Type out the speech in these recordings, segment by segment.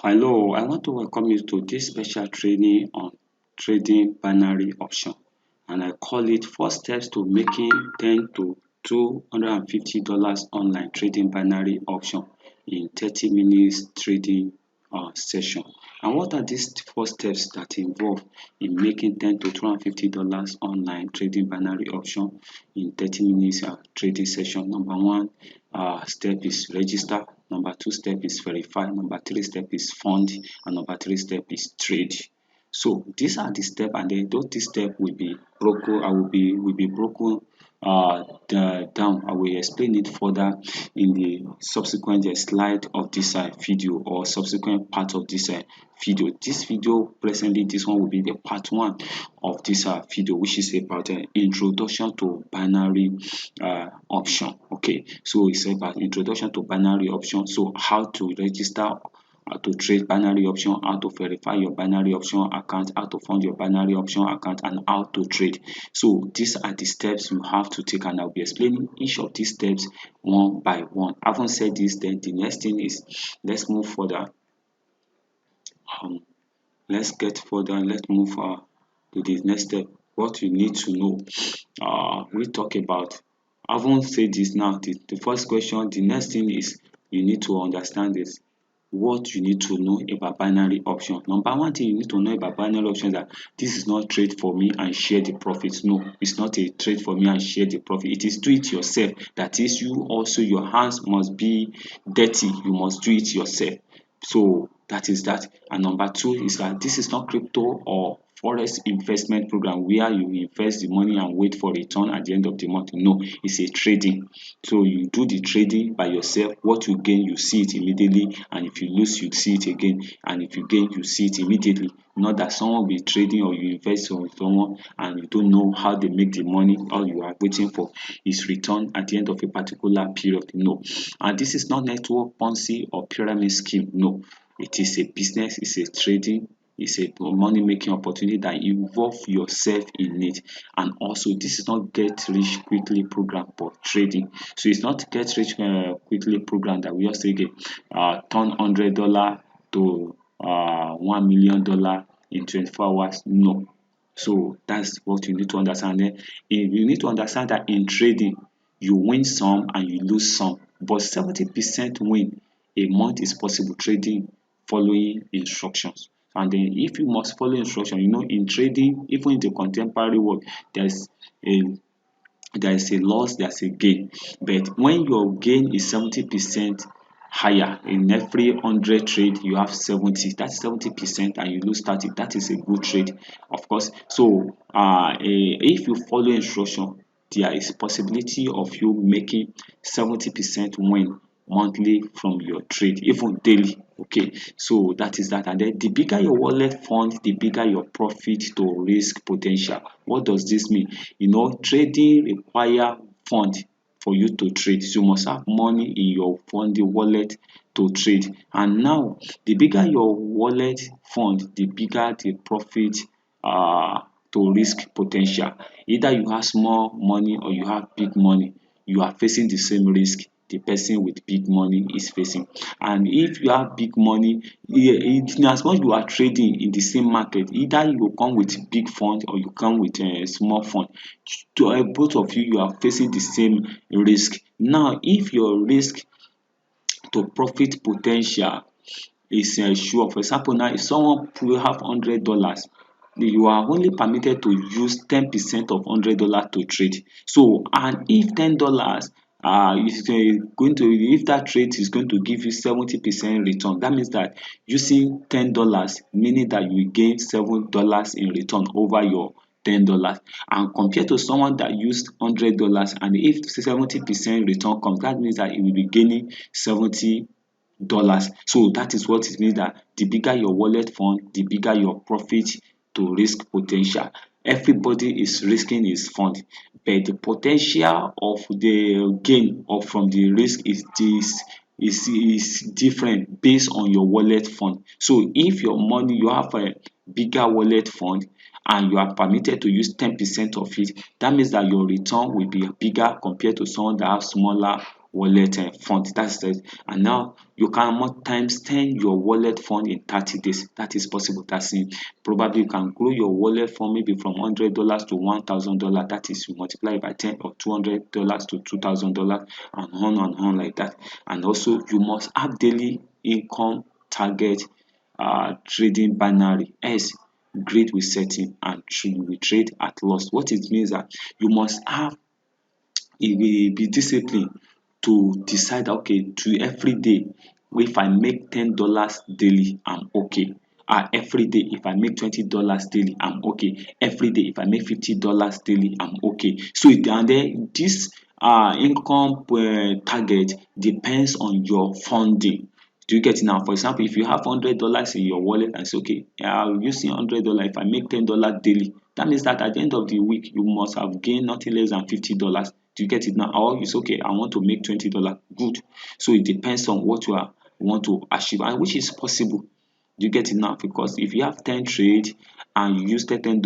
Hello, I want to welcome you to this special training on trading binary option, and I call it 4 steps to making 10 to $250 online trading binary option in 30 minutes trading session. And what are these 4 steps that involve in making 10 to $250 online trading binary option in 30 minutes trading session? Number one step is register. Number two step is verify. Number three step is fund. And number three step is trade. So these are the steps, and then those steps will be broken. Will be broken down. I will explain it further in the subsequent slide of this video, or subsequent part of this video. This video presently, this one will be the part one of this video, which is about introduction to binary option. Okay, so it's about introduction to binary option. So how to register to trade binary option, how to verify your binary option account, how to fund your binary option account, and how to trade. So these are the steps you have to take, and I'll be explaining each of these steps one by one. Having said this, then the next thing is, let's move further. Let's get further. Let's move to the next step. What you need to know. We talk about. Having said this now, the first question, the next thing is you need to understand is what you need to know about binary option. Number one thing you need to know about binary option is that this is not trade for me and share the profits. No, it's not a trade for me and share the profit. It is do it yourself. That is, you also, your hands must be dirty. You must do it yourself. So that is that. And number two is that this is not crypto or forex investment program where you invest the money and wait for return at the end of the month. No, it's a trading. So you do the trading by yourself. What you gain, you see it immediately, and if you lose, you see it again, and if you gain, you see it immediately. Not that someone will be trading or you invest on someone and you don't know how they make the money. All you are waiting for is return at the end of a particular period. No, and this is not network Ponzi or pyramid scheme. No, it is a business, it's a trading, it's a money making opportunity that involve yourself in it. And also, this is not get rich quickly program for trading. So it's not get rich quickly program that we just say turn $100 to $1 million in 24 hours. No. So that's what you need to understand. Then you need to understand that in trading, you win some and you lose some, but 70% win a month is possible trading following instructions. And then if you must follow instruction, in trading, even in the contemporary world, there's a loss, there's a gain. But when your gain is 70% higher, in every 100 trade you have 70, that's 70%, and you lose 30, that is a good trade, of course. So if you follow instruction, there is possibility of you making 70% win monthly from your trade, even daily. Okay, so that is that. And then the bigger your wallet fund, the bigger your profit to risk potential. What does this mean? Trading require fund for you to trade. So you must have money in your fund wallet to trade. And now, the bigger your wallet fund, the bigger the profit to risk potential. Either you have small money or you have big money, you are facing the same risk the person with big money is facing. And if you have big money, in as much you are trading in the same market, either you come with big fund or you come with a small fund. To both of you, you are facing the same risk. Now, if your risk to profit potential is sure, for example, now if someone will have $100, you are only permitted to use 10% of $100 to trade. So, and if $10 is going to, if that trade is going to give you 70% return, that means that using $10, meaning that you gain $7 in return over your $10. And compared to someone that used $100, and if 70% return comes, that means that it will be gaining $70. So that is what it means, that the bigger your wallet fund, the bigger your profit to risk potential. Everybody is risking his fund, but the potential of the gain or from the risk is different based on your wallet fund. So if your money, you have a bigger wallet fund and you are permitted to use 10% of it, that means that your return will be bigger compared to someone that has smaller wallet fund. That's it. And now you can more times 10 your wallet fund in 30 days. That is possible. That's it. Probably you can grow your wallet fund maybe from $100 to $1,000. That is, you multiply by 10, or $200 to $2,000, and on like that. And also you must have daily income target, trading binary, else greed will set in and you will trade at loss. What it means that you must have, it will be discipline to decide, okay, to every day, if I make $10 daily, I'm okay. Every day if I make $20 daily, I'm okay. Every day if I make $50 daily, I'm okay. So and then this income target depends on your funding. Do you get it now? For example, if you have $100 in your wallet and say, okay, I'll use $100. If I make $10 daily, that means that at the end of the week, you must have gained nothing less than $50. Do you get it now? Or you say, okay, I want to make $20. Good. So it depends on what you want to achieve, and which is possible. Do you get it now? Because if you have 10 trade and you use $10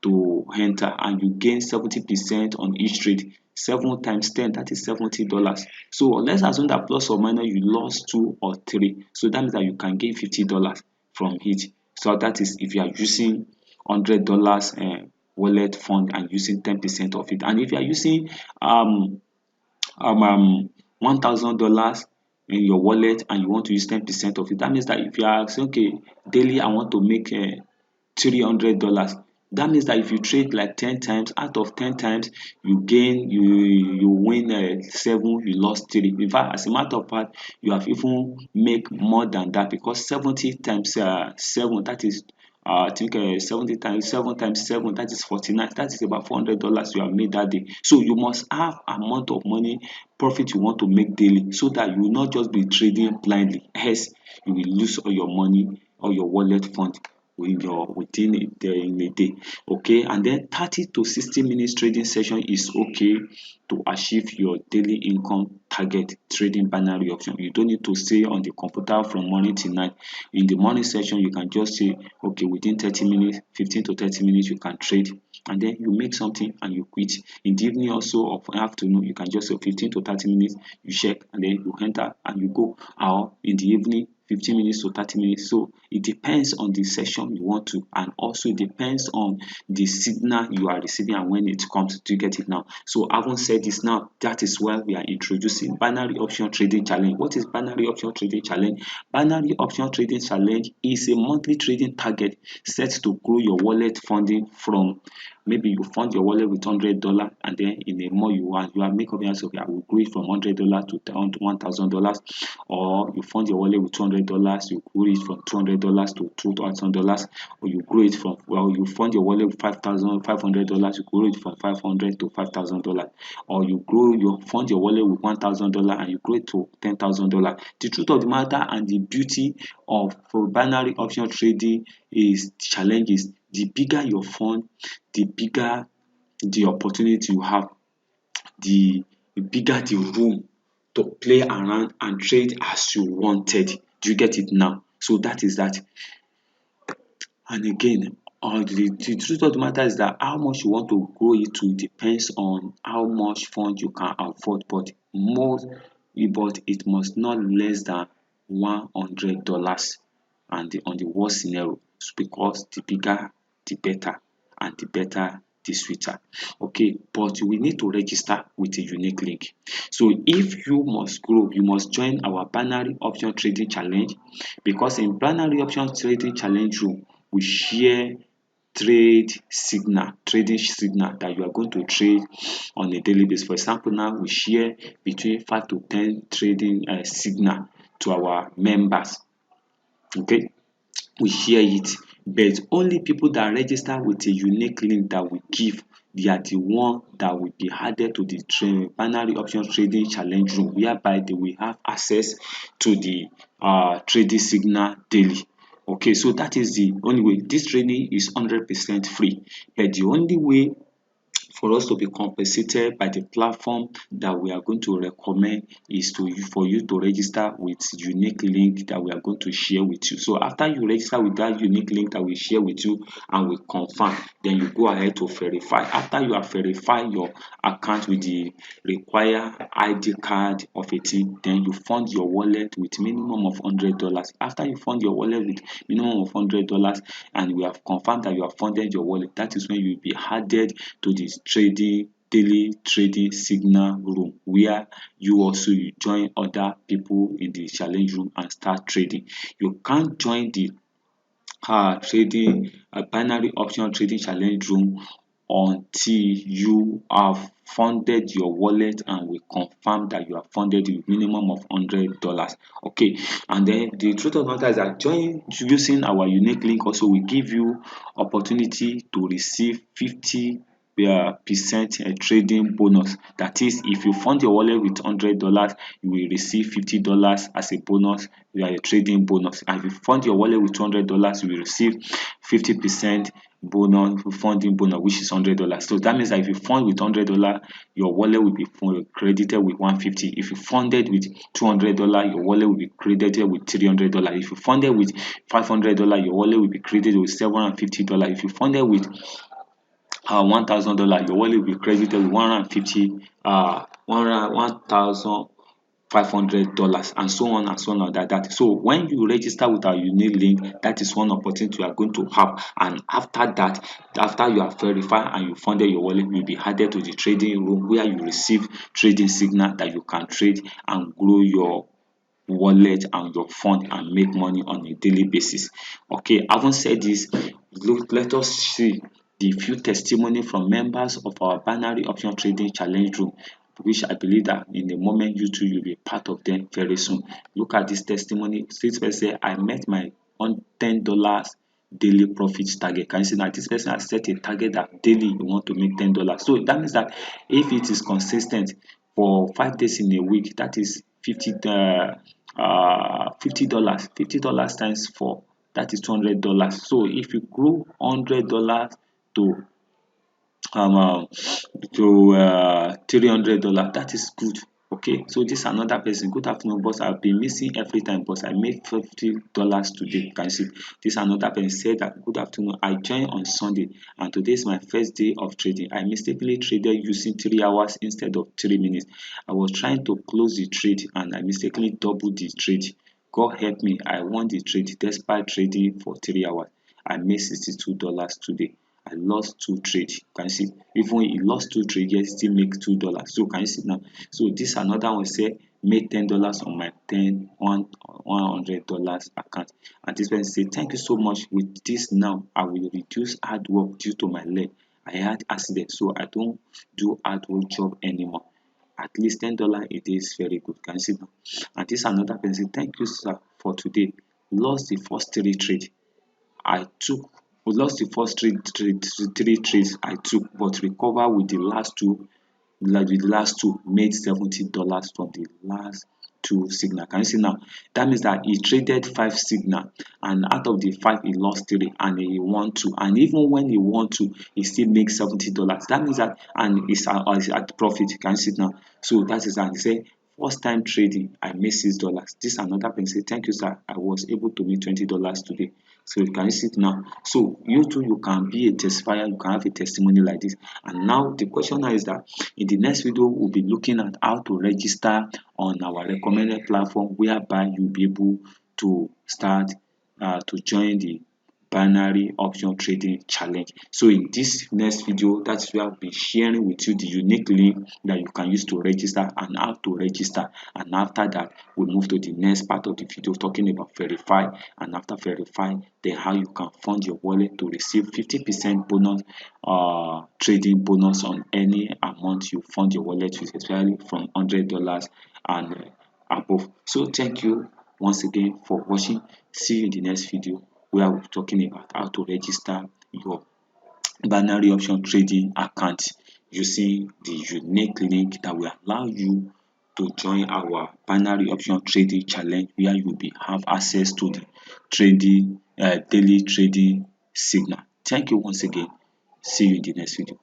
to enter and you gain 70% on each trade, 7 times 10, that is $70. So let's assume that plus or minus you lost 2 or 3. So that means that you can gain $50 from it. So that is if you are using $100 wallet fund and using 10% of it. And if you are using $1,000 in your wallet and you want to use 10% of it, that means that if you are saying, okay, daily I want to make $300, that means that if you trade like 10 times, out of 10 times you gain, you win 7, you lost 3. In fact, as a matter of fact, you have even make more than that, because 70 times 7, that is I think 70 times 7 times 7, that is 49. That is about $400 you have made that day. So you must have amount of money profit you want to make daily, so that you will not just be trading blindly, else you will lose all your money or your wallet fund within in a day. Okay, and then 30 to 60 minutes trading session is okay to achieve your daily income target trading binary option. You don't need to stay on the computer from morning till night. In the morning session, you can just say, okay, within 30 minutes, 15 to 30 minutes, you can trade, and then you make something and you quit. In the evening also, or afternoon, you can just say 15 to 30 minutes, you check, and then you enter and you go. Or in the evening, 15 minutes to 30 minutes. So it depends on the session you want to, and also it depends on the signal you are receiving and when it comes. To get it now? So having said this, now that is why we are introducing binary option trading challenge. What is binary option trading challenge? Binary option trading challenge is a monthly trading target set to grow your wallet funding from, maybe you fund your wallet with $100, and then in a more you are make up your answer, okay, I will grow it from $100 to $1,000. Or you fund your wallet with $200, you grow it from $200 to $2,000. Or you grow it from, well, you fund your wallet with $5,500, you grow it from $500 to $5,000. Or you fund your wallet with $1,000 and you grow it to $10,000. The truth of the matter and the beauty of binary option trading is challenge is, the bigger your fund, the bigger the opportunity you have, the bigger the room to play around and trade as you wanted. Do you get it now? So that is that. And again, the truth of the matter is that how much you want to grow it to depends on how much fund you can afford, but it must not less than $100, and on the worst scenario, because the bigger the better, and the better the sweeter. Okay, but we need to register with a unique link. So if you must grow, you must join our binary option trading challenge, because in binary option trading challenge room we share trading signal that you are going to trade on a daily basis. For example, now we share between 5 to 10 trading signal to our members. Okay, we share it, but only people that register with a unique link that we give, they are the one that will be added to the binary option trading challenge room, whereby they will have access to the trading signal daily. Okay, so that is the only way. This training is 100% free, but the only way for us to be compensated by the platform that we are going to recommend is for you to register with unique link that we are going to share with you. So after you register with that unique link that we share with you and we confirm, then you go ahead to verify. After you have verified your account with the required ID card of a team, then you fund your wallet with minimum of $100. After you fund your wallet with minimum of $100 and we have confirmed that you have funded your wallet, that is when you will be added to this daily trading signal room, where you join other people in the challenge room and start trading. You can't join the trading binary option trading challenge room until you have funded your wallet and we confirm that you have funded with minimum of $100. Okay, and then the truth of the matter is that join using our unique link also will give you opportunity to receive 50% trading bonus. That is, if you fund your wallet with $100, you will receive $50 as a bonus. You are a trading bonus. And if you fund your wallet with $200, you will receive 50% bonus funding bonus, which is $100. So that means that if you fund with $100, your wallet will be credited with $150. If you funded with $200, your wallet will be credited with $300. If you funded with $500, your wallet will be credited with $750. If you funded with $1,000, your wallet will be credited with 150 $1,500, and so on and so on like that. So when you register with our unique link, that is one opportunity you are going to have. And after that, after you have verified and you funded your wallet, you will be added to the trading room where you receive trading signal that you can trade and grow your wallet and your fund and make money on a daily basis. Okay, having said this, let us see the few testimony from members of our binary option trading challenge room, which I believe that in a moment you too will be part of them very soon. Look at this testimony. This person say, I met my $10 daily profit target. Can you see that this person has set a target that daily you want to make $10? So that means that if it is consistent for 5 days in a week, that is $50 times 4, that is $200. So if you grow $100 to $300, that is good. Okay, so this is another person. Good afternoon, boss. I've been missing every time, boss. I made $50 today. Can you see? This another person said that, good afternoon. I joined on Sunday and today is my first day of trading. I mistakenly traded using 3 hours instead of 3 minutes. I was trying to close the trade and I mistakenly doubled the trade. God help me. I won the trade despite trading for 3 hours. I made $62 today. I lost 2 trades. Can you see? Even he lost 2 trades, yet still make $2. So can you see now? So this another one say made $10 on my $100 account. And this person say, thank you so much. With this now, I will reduce hard work due to my leg. I had accident, so I don't do hard work job anymore. At least $10 a day is very good. Can you see now? And this another person say, thank you, sir, for today. Lost the first 3 trades. I took We lost the first three trades I took, but recover with the last two. Like with the last two, made $70 from the last 2 signal. Can you see now? That means that he traded 5 signal, and out of the 5 he lost 3 and he won 2. And even when he won 2, he still makes $70. That means that, and it's at profit. Can you see now? So that is how he say, first time trading, I made $6. This another person say, thank you, sir. I was able to make $20 today. So you can see it now. So you too, you can be a testifier, you can have a testimony like this. And now the question now is that in the next video, we'll be looking at how to register on our recommended platform, whereby you'll be able to start to join the binary option trading challenge. So in this next video, that's where I'll be sharing with you the unique link that you can use to register and how to register. And after that, we'll move to the next part of the video talking about verify. And after verify, then how you can fund your wallet to receive 50% bonus trading bonus on any amount you fund your wallet with, especially from $100 and above. So thank you once again for watching. See you in the next video where we're talking about how to register your binary option trading account using the unique link that will allow you to join our binary option trading challenge, where you will be have access to the trading daily trading signal. Thank you once again. See you in the next video.